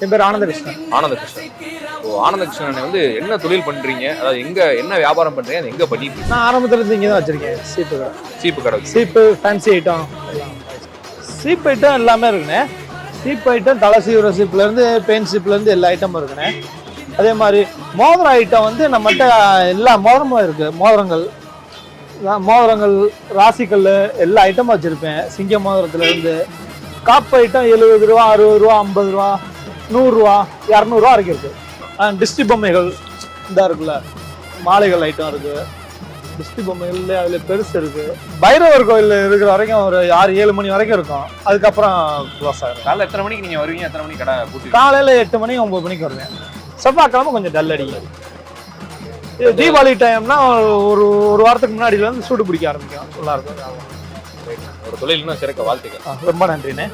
என் பேர் ஆனந்தகிருஷ்ணன். ஆனந்தகிருஷ்ணன். ஓ, ஆனந்தகிருஷ்ணன் வந்து என்ன தொழில் பண்றீங்க? அதாவது எங்க என்ன வியாபாரம் பண்றீங்க? அது எங்க பண்ணிட்டு இருக்கீங்க? நான் ஆரம்பத்துல இருந்து இங்கே தான் வச்சிருக்கேன். சீப்பு கடை. சீப்பு கடை. சீப்பு, ஃபேன்சி ஐட்டம், சீப் ஐட்டம் எல்லாமே இருக்குண்ணே. சீப் ஐட்டம் தலை சீவுற சீப்லேருந்து பெயின் சீப்லேருந்து எல்லா ஐட்டமும் இருக்குண்ணே. அதே மாதிரி மோதிர ஐட்டம் வந்து நம்மகிட்ட எல்லா மோதிரமும் இருக்குது. மோதிரங்கள், ராசிக்கல் எல்லா ஐட்டமும் வச்சுருப்பேன். சிங்க மோதிரத்துலேருந்து காப்பு ஐட்டம் 70 ரூபா, 60 ரூபா, 50 ரூபா, 100 ரூபா, 200 ரூபா வரைக்கும் இருக்குது. டிஸ்டி பொம்மைகள் இந்த இருக்குல்ல, மாலைகள் ஐட்டம் இருக்குது. டிஸ்டி பொம்மைகள் அதில் பெருசு இருக்குது. பைரவர் கோயில் இருக்கிற வரைக்கும் ஒரு 6-7 மணி வரைக்கும் இருக்கும். அதுக்கப்புறம் க்ளோஸ் ஆகிடும். காலைல எத்தனை மணிக்கு நீங்க வருவீங்க? எத்தனை மணிக்கு கடை பூட்டி? காலையில் 8 மணி 9 மணிக்கு வருவேன். செவ்வாய்க்கிழமை கொஞ்சம் டல் அடிக்கும். இது தீபாவளி டைம்னா ஒரு வாரத்துக்கு முன்னாடியிலேருந்து சூடு பிடிக்க ஆரம்பிக்கும். நல்லா இருக்கும். ஒரு தொழில் இன்னும் சிறக்க வாழ்த்துக்கள். ரொம்ப நன்றிண்ணே.